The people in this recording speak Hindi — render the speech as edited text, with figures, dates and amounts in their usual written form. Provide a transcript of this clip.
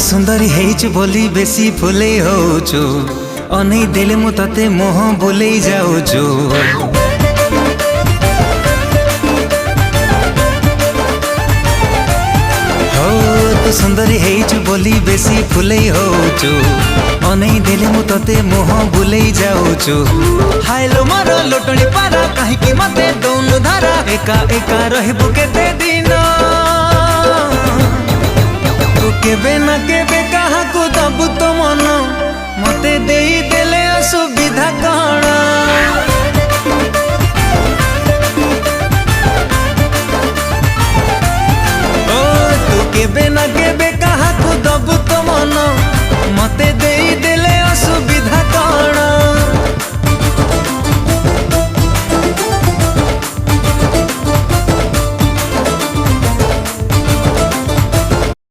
सुंदरी हेइछु बोली बेसी फुले होछु अनै देले मु तते मोह बोले जाउछु। हो तू सुंदरी हेइछु बोली बेसी फुले होछु अनै देले मु तते मोह बोले जाउछु। हायलो मोर लोटणी पारा काहे कि मते दौनु धारा एका एका रहबु केते दिन केबे ना केबे कहा को दबु तो मन मते देई देले असुबि